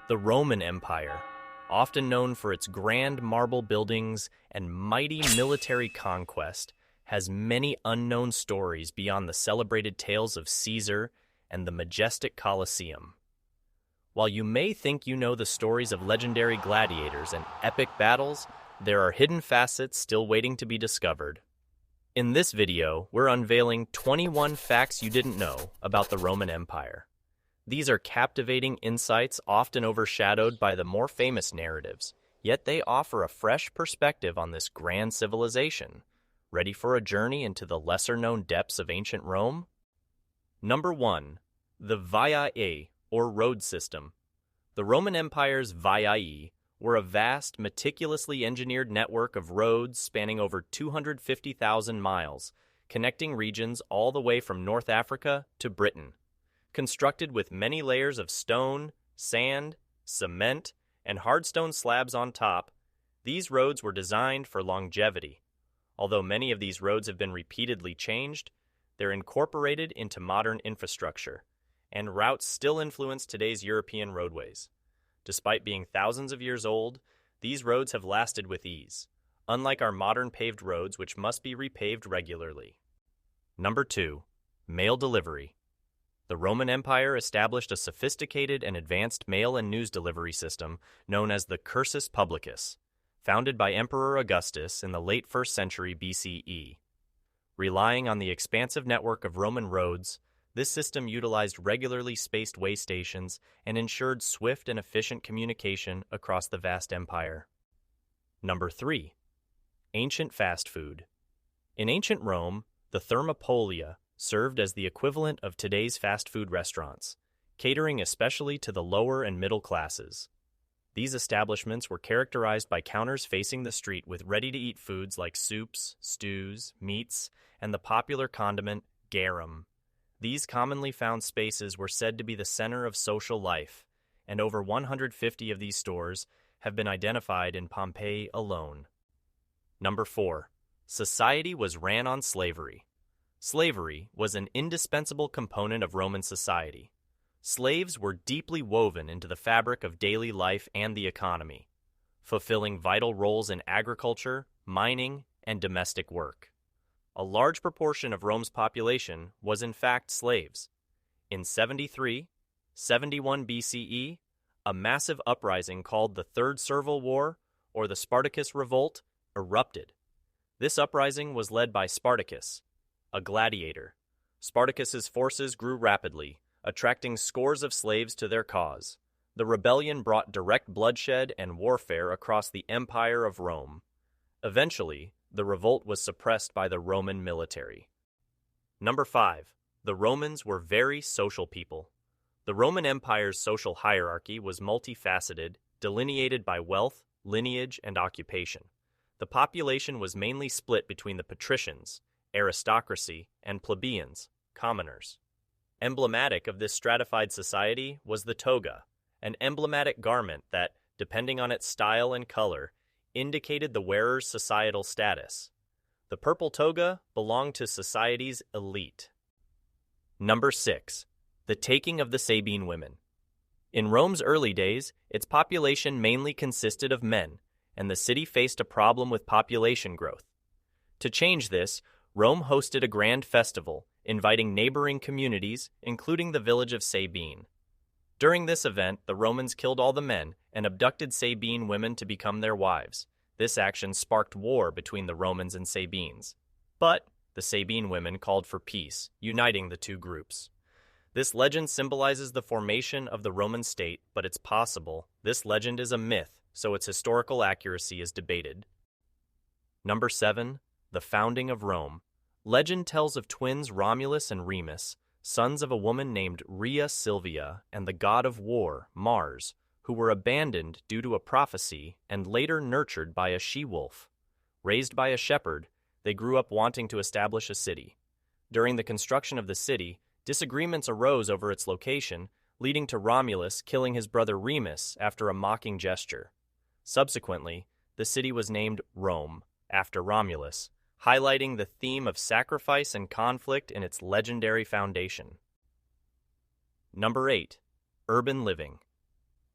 The Roman Empire, often known for its grand marble buildings and mighty military conquest, has many unknown stories beyond the celebrated tales of Caesar and the majestic Colosseum. While you may think you know the stories of legendary gladiators and epic battles, there are hidden facets still waiting to be discovered. In this video, we're unveiling 21 facts you didn't know about the Roman Empire. These are captivating insights often overshadowed by the more famous narratives, yet they offer a fresh perspective on this grand civilization. Ready for a journey into the lesser-known depths of ancient Rome? Number 1. The Viae, or road system. The Roman Empire's Viae were a vast, meticulously engineered network of roads spanning over 250,000 miles, connecting regions all the way from North Africa to Britain. Constructed with many layers of stone, sand, cement, and hard stone slabs on top, these roads were designed for longevity. Although many of these roads have been repeatedly changed, they're incorporated into modern infrastructure, and routes still influence today's European roadways. Despite being thousands of years old, these roads have lasted with ease, unlike our modern paved roads which must be repaved regularly. Number 2. Mail delivery. The Roman Empire established a sophisticated and advanced mail and news delivery system known as the cursus publicus, founded by Emperor Augustus in the late 1st century BCE. Relying on the expansive network of Roman roads, this system utilized regularly spaced way stations and ensured swift and efficient communication across the vast empire. Number 3. Ancient fast food. In ancient Rome, the thermopolia served as the equivalent of today's fast food restaurants, catering especially to the lower and middle classes. These establishments were characterized by counters facing the street with ready-to-eat foods like soups, stews, meats, and the popular condiment garum. These commonly found spaces were said to be the center of social life, and over 150 of these stores have been identified in Pompeii alone. Number 4. Society was ran on slavery. Slavery was an indispensable component of Roman society. Slaves were deeply woven into the fabric of daily life and the economy, fulfilling vital roles in agriculture, mining, and domestic work. A large proportion of Rome's population was in fact slaves. In 71 BCE, a massive uprising called the Third Servile War, or the Spartacus Revolt, erupted. This uprising was led by Spartacus, a gladiator. Spartacus's forces grew rapidly, attracting scores of slaves to their cause. The rebellion brought direct bloodshed and warfare across the Empire of Rome. Eventually, the revolt was suppressed by the Roman military. Number 5. The Romans were very social people. The Roman Empire's social hierarchy was multifaceted, delineated by wealth, lineage, and occupation. The population was mainly split between the patricians, aristocracy, and plebeians, commoners. Emblematic of this stratified society was the toga, an emblematic garment that, depending on its style and color, indicated the wearer's societal status. The purple toga belonged to society's elite. Number 6. The taking of the Sabine women. In Rome's early days, its population mainly consisted of men, and the city faced a problem with population growth. To change this, Rome hosted a grand festival, inviting neighboring communities, including the village of Sabine. During this event, the Romans killed all the men and abducted Sabine women to become their wives. This action sparked war between the Romans and Sabines. But the Sabine women called for peace, uniting the two groups. This legend symbolizes the formation of the Roman state, but it's possible this legend is a myth, so its historical accuracy is debated. Number 7. The founding of Rome. Legend tells of twins Romulus and Remus, sons of a woman named Rhea Silvia and the god of war, Mars, who were abandoned due to a prophecy and later nurtured by a she-wolf. Raised by a shepherd, they grew up wanting to establish a city. During the construction of the city, disagreements arose over its location, leading to Romulus killing his brother Remus after a mocking gesture. Subsequently, the city was named Rome, after Romulus, highlighting the theme of sacrifice and conflict in its legendary foundation. Number 8. Urban living.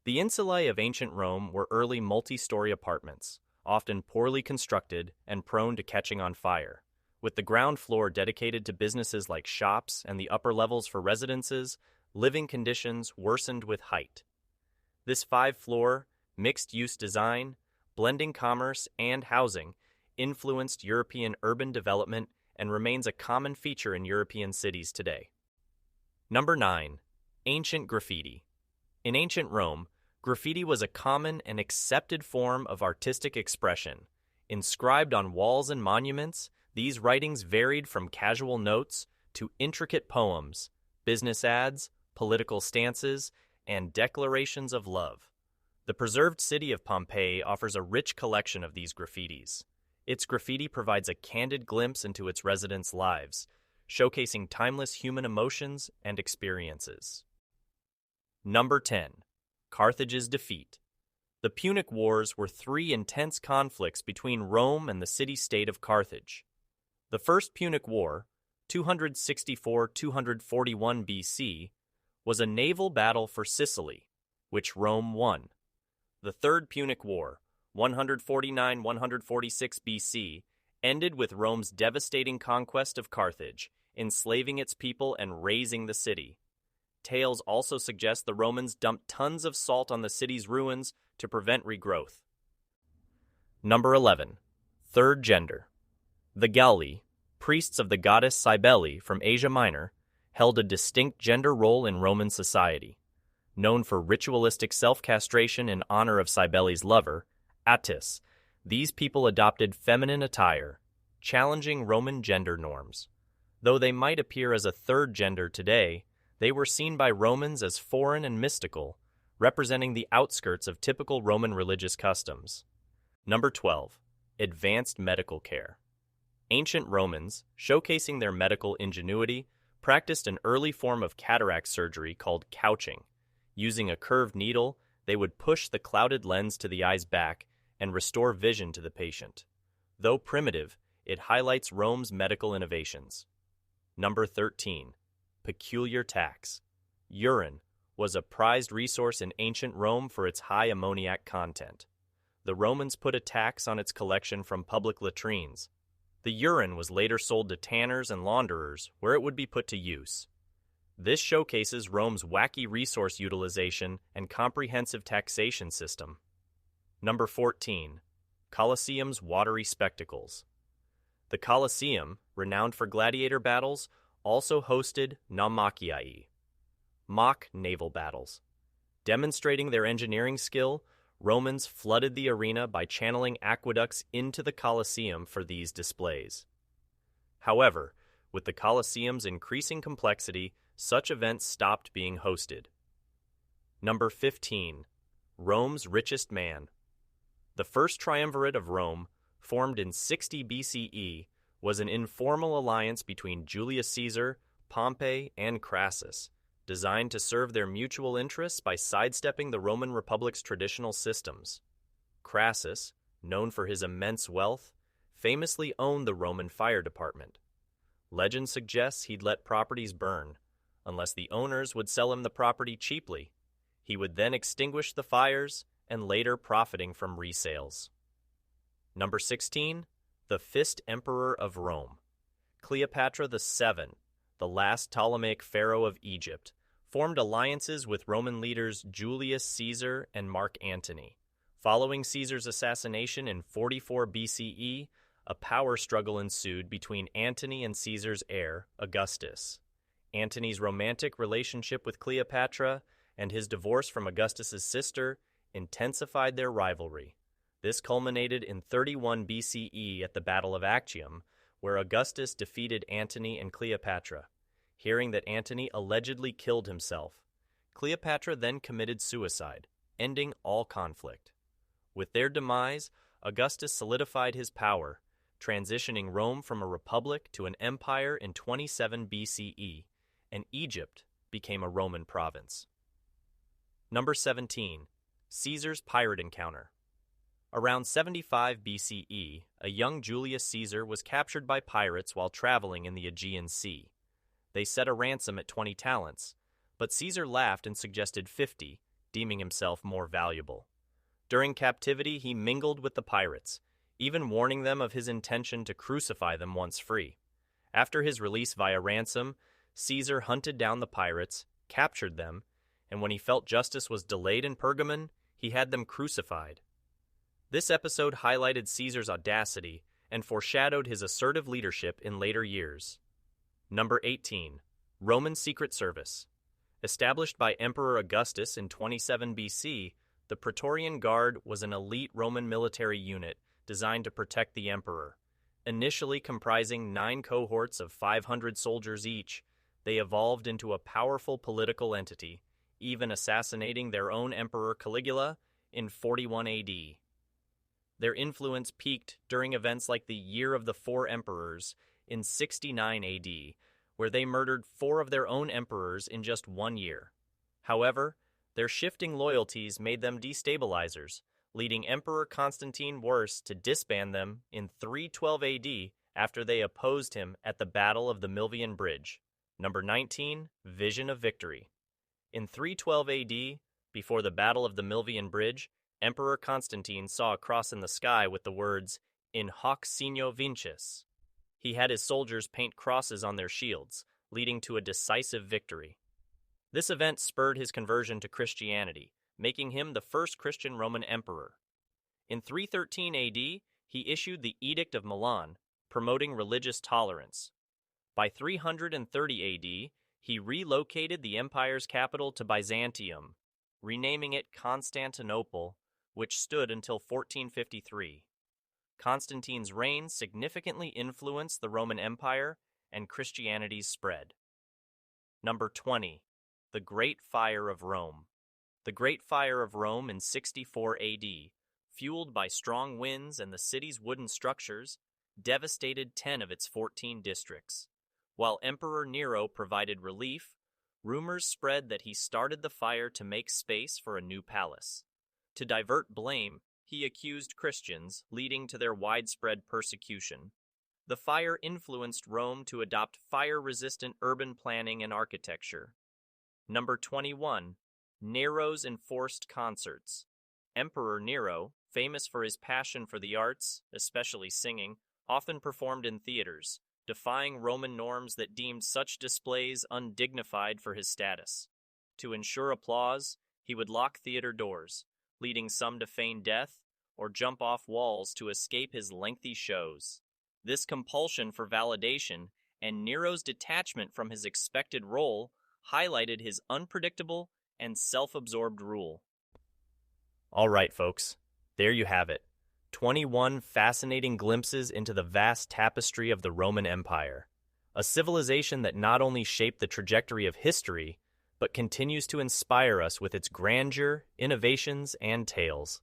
The insulae of ancient Rome were early multi-story apartments, often poorly constructed and prone to catching on fire, with the ground floor dedicated to businesses like shops and the upper levels for residences. Living conditions worsened with height. This five-floor, mixed-use design, blending commerce and housing, influenced European urban development and remains a common feature in European cities today. Number 9. Ancient graffiti. In ancient Rome, graffiti was a common and accepted form of artistic expression. Inscribed on walls and monuments, these writings varied from casual notes to intricate poems, business ads, political stances, and declarations of love. The preserved city of Pompeii offers a rich collection of these graffitis. Its graffiti provides a candid glimpse into its residents' lives, showcasing timeless human emotions and experiences. Number 10. Carthage's Defeat. The Punic Wars were three intense conflicts between Rome and the city-state of Carthage. The First Punic War, 264-241 BC, was a naval battle for Sicily, which Rome won. The Third Punic War, 149-146 BC, ended with Rome's devastating conquest of Carthage, enslaving its people and razing the city. Tales also suggest the Romans dumped tons of salt on the city's ruins to prevent regrowth. Number 11. Third Gender. The Galli, priests of the goddess Cybele from Asia Minor, held a distinct gender role in Roman society. Known for ritualistic self-castration in honor of Cybele's lover, Attis, these people adopted feminine attire, challenging Roman gender norms. Though they might appear as a third gender today, they were seen by Romans as foreign and mystical, representing the outskirts of typical Roman religious customs. Number 12. Advanced medical care. Ancient Romans, showcasing their medical ingenuity, practiced an early form of cataract surgery called couching. Using a curved needle, they would push the clouded lens to the eye's back and restore vision to the patient. Though primitive, it highlights Rome's medical innovations. Number 13. Peculiar tax. Urine was a prized resource in ancient Rome for its high ammoniac content. The Romans put a tax on its collection from public latrines. The urine was later sold to tanners and launderers, where it would be put to use. This showcases Rome's wacky resource utilization and comprehensive taxation system. Number 14. Colosseum's watery spectacles. The Colosseum, renowned for gladiator battles, also hosted naumachii, mock naval battles. Demonstrating their engineering skill, Romans flooded the arena by channeling aqueducts into the Colosseum for these displays. However, with the Colosseum's increasing complexity, such events stopped being hosted. Number 15. Rome's richest man. The first triumvirate of Rome, formed in 60 BCE, was an informal alliance between Julius Caesar, Pompey, and Crassus, designed to serve their mutual interests by sidestepping the Roman Republic's traditional systems. Crassus, known for his immense wealth, famously owned the Roman fire department. Legend suggests he'd let properties burn, unless the owners would sell him the property cheaply. He would then extinguish the fires, and later profiting from resales. Number 16. The Fifth Emperor of Rome. Cleopatra VII, the last Ptolemaic pharaoh of Egypt, formed alliances with Roman leaders Julius Caesar and Mark Antony. Following Caesar's assassination in 44 BCE, a power struggle ensued between Antony and Caesar's heir, Augustus. Antony's romantic relationship with Cleopatra and his divorce from Augustus's sister intensified their rivalry. This culminated in 31 BCE at the Battle of Actium, where Augustus defeated Antony and Cleopatra. Hearing that Antony allegedly killed himself, Cleopatra then committed suicide, ending all conflict. With their demise, Augustus solidified his power, transitioning Rome from a republic to an empire in 27 BCE, and Egypt became a Roman province. Number 17. Caesar's pirate encounter. Around 75 BCE, a young Julius Caesar was captured by pirates while traveling in the Aegean Sea. They set a ransom at 20 talents, but Caesar laughed and suggested 50, deeming himself more valuable. During captivity, he mingled with the pirates, even warning them of his intention to crucify them once free. After his release via ransom, Caesar hunted down the pirates, captured them, and when he felt justice was delayed in Pergamon, he had them crucified. This episode highlighted Caesar's audacity and foreshadowed his assertive leadership in later years. Number 18. Roman Secret Service. Established by Emperor Augustus in 27 BC, the Praetorian Guard was an elite Roman military unit designed to protect the emperor. Initially comprising 9 cohorts of 500 soldiers each, they evolved into a powerful political entity, even assassinating their own emperor Caligula in 41 AD. Their influence peaked during events like the Year of the Four Emperors in 69 AD, where they murdered 4 of their own emperors in just 1 year. However, their shifting loyalties made them destabilizers, leading Emperor Constantine Worse to disband them in 312 AD after they opposed him at the Battle of the Milvian Bridge. Number 19. Vision of Victory. In 312 AD, before the Battle of the Milvian Bridge, Emperor Constantine saw a cross in the sky with the words, "In hoc signo vinces." He had his soldiers paint crosses on their shields, leading to a decisive victory. This event spurred his conversion to Christianity, making him the first Christian Roman emperor. In 313 AD, he issued the Edict of Milan, promoting religious tolerance. By 330 AD, he relocated the empire's capital to Byzantium, renaming it Constantinople, which stood until 1453. Constantine's reign significantly influenced the Roman Empire and Christianity's spread. Number 20. The Great Fire of Rome. The Great Fire of Rome in 64 AD, fueled by strong winds and the city's wooden structures, devastated 10 of its 14 districts. While Emperor Nero provided relief, rumors spread that he started the fire to make space for a new palace. To divert blame, he accused Christians, leading to their widespread persecution. The fire influenced Rome to adopt fire-resistant urban planning and architecture. Number 21. Nero's enforced concerts. Emperor Nero, famous for his passion for the arts, especially singing, often performed in theaters, defying Roman norms that deemed such displays undignified for his status. To ensure applause, he would lock theater doors, leading some to feign death or jump off walls to escape his lengthy shows. This compulsion for validation and Nero's detachment from his expected role highlighted his unpredictable and self-absorbed rule. All right, folks, there you have it. 21 fascinating glimpses into the vast tapestry of the Roman Empire, a civilization that not only shaped the trajectory of history, but continues to inspire us with its grandeur, innovations, and tales.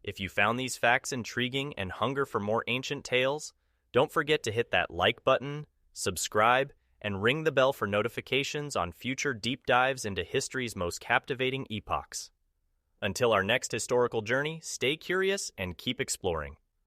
If you found these facts intriguing and hunger for more ancient tales, don't forget to hit that like button, subscribe, and ring the bell for notifications on future deep dives into history's most captivating epochs. Until our next historical journey, stay curious and keep exploring.